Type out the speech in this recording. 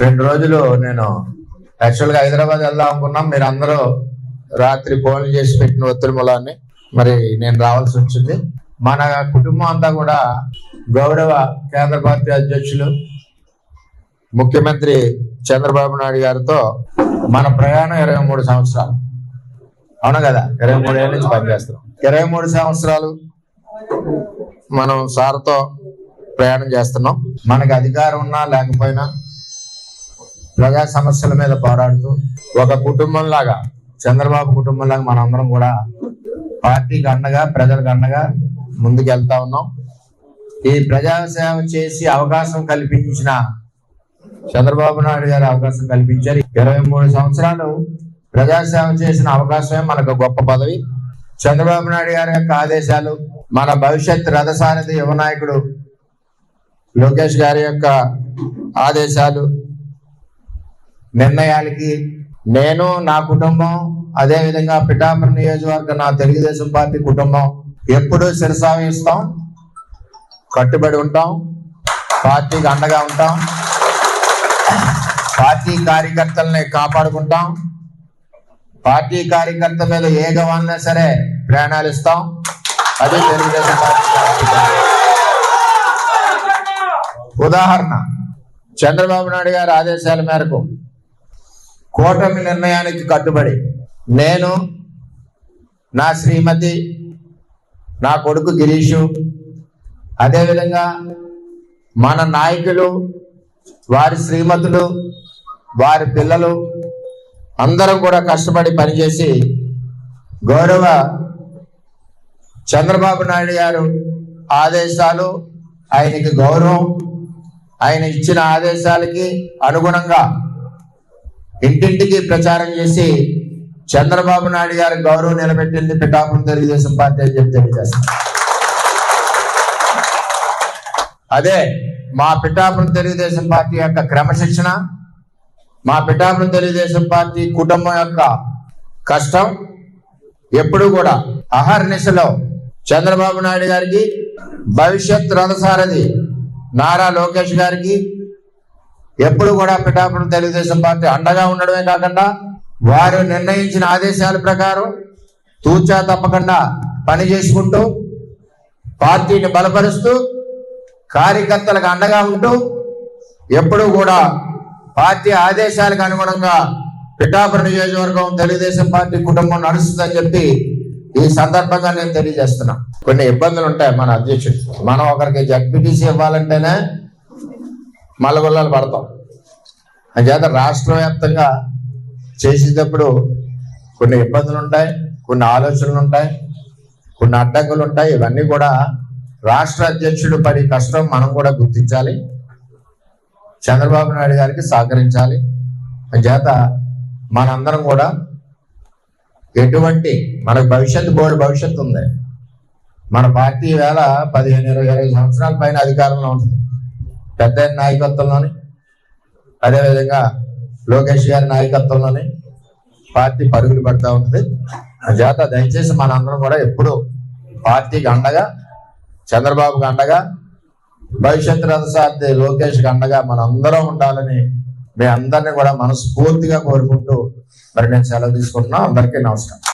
2 రోజులు నేను యాక్చువల్గా హైదరాబాద్ వెళ్దాం అనుకున్నాం. మీరు అందరూ రాత్రి ఫోన్లు చేసి పెట్టిన ఒత్తిడి మూలాన్ని మరి నేను రావాల్సి వచ్చింది. మన కుటుంబం అంతా కూడా గౌరవ కేంద్ర పార్టీ అధ్యక్షులు ముఖ్యమంత్రి చంద్రబాబు నాయుడు గారితో మన ప్రయాణం 23 సంవత్సరాలు. అవును కదా, 23 ఏళ్ళ నుంచి పనిచేస్తున్నాం. 23 సంవత్సరాలు మనం సార్తో ప్రయాణం చేస్తున్నాం. మనకు అధికారం ఉన్నా లేకపోయినా ప్రజా సమస్యల మీద పోరాడుతూ ఒక కుటుంబంలాగా, చంద్రబాబు కుటుంబంలాగా మనందరం కూడా పార్టీకి అండగా, ప్రజలకు అండగా ముందుకెళ్తా ఉన్నాం. ఈ ప్రజాసేవ చేసి అవకాశం కల్పించిన చంద్రబాబు నాయుడు గారు అవకాశం కల్పించారు. 23 సంవత్సరాలు ప్రజాసేవ చేసిన అవకాశమే మనకు గొప్ప పదవి. చంద్రబాబు నాయుడు గారి యొక్క ఆదేశాలు, మన భవిష్యత్ రథసారథి యువ నాయకుడు లోకేష్ గారి యొక్క ఆదేశాలు, నిర్ణయాలకి నేను, నా కుటుంబం, అదేవిధంగా పిఠాపురం నియోజకవర్గ నా తెలుగుదేశం పార్టీ కుటుంబం ఎప్పుడూ శిరసావహిస్తాం, కట్టుబడి ఉంటాం, పార్టీకి అండగా ఉంటాం, పార్టీ కార్యకర్తల్ని కాపాడుకుంటాం, పార్టీ కార్యకర్త మీద ఏ గవాలన్నా సరే ప్రాణాలు ఇస్తాం. అదే తెలుగుదేశం పార్టీ. ఉదాహరణ, చంద్రబాబు నాయుడు గారి ఆదేశాల మేరకు కూటమి నిర్ణయానికి కట్టుబడి నేను, నా శ్రీమతి, నా కొడుకు గిరీషు, అదేవిధంగా మన నాయకులు, వారి శ్రీమతులు, వారి పిల్లలు అందరం కూడా కష్టపడి పనిచేసి గౌరవ చంద్రబాబు నాయుడు గారు ఆదేశాలు, ఆయనకి గౌరవం, ఆయన ఇచ్చిన ఆదేశాలకి అనుగుణంగా ఇంటింటికి ప్రచారం చేసి చంద్రబాబు నాయుడు గారి గౌరవం నిలబెట్టింది పిఠాపురం తెలుగుదేశం పార్టీ అని చెప్పి తెలియజేస్తాం. అదే మా పిఠాపురం తెలుగుదేశం పార్టీ యొక్క క్రమశిక్షణ, మా పిఠాపురం తెలుగుదేశం పార్టీ కుటుంబం యొక్క కష్టం ఎప్పుడు కూడా అహర్నిశలో చంద్రబాబు నాయుడు గారికి, భవిష్యత్ రథసారథి నారా లోకేష్ గారికి ఎప్పుడు కూడా పిఠాపురం తెలుగుదేశం పార్టీ అండగా ఉండడమే కాకుండా వారు నిర్ణయించిన ఆదేశాల ప్రకారం తూచా తప్పకుండా పని చేసుకుంటూ, పార్టీని బలపరుస్తూ, కార్యకర్తలకు అండగా ఉంటూ ఎప్పుడూ కూడా పార్టీ ఆదేశాలకు అనుగుణంగా పిఠాపురం నియోజకవర్గం తెలుగుదేశం పార్టీ కుటుంబం నడుస్తుందని చెప్పి ఈ సందర్భంగా నేను తెలియజేస్తున్నా. కొన్ని ఇబ్బందులు ఉంటాయి మన అధ్యక్షుడు. మనం ఒకరికి జడ్పీటీసీ ఇవ్వాలంటేనే మల్లగొల్లాలు పడతాం. అంచేత రాష్ట్ర వ్యాప్తంగా చేసేటప్పుడు కొన్ని ఇబ్బందులు ఉంటాయి, కొన్ని ఆలోచనలు ఉంటాయి, కొన్ని అడ్డంకులు ఉంటాయి. ఇవన్నీ కూడా రాష్ట్ర అధ్యక్షుడు పడి కష్టం మనం కూడా గుర్తించాలి, చంద్రబాబు నాయుడు గారికి సహకరించాలి. అంచేత మనందరం కూడా ఎటువంటి మనకు భవిష్యత్తు ఉంది. మన పార్టీ వేళ 15-20 సంవత్సరాల పైన అధికారంలో ఉంటుంది. పెద్ద నాయకత్వంలోని, అదేవిధంగా లోకేష్ గారి నాయకత్వంలోని పార్టీ పరుగులు పడుతూ ఉంటుంది. అంచేత దయచేసి మనందరం కూడా ఎప్పుడు పార్టీకి అండగా, చంద్రబాబుకి అండగా, భవిష్యత్ రథసారథి లోకేష్కి అండగా మనందరం ఉండాలని మీ అందరినీ కూడా మనస్ఫూర్తిగా కోరుకుంటూ మరి నేను సెలవు తీసుకుంటున్నా. అందరికీ నమస్కారం.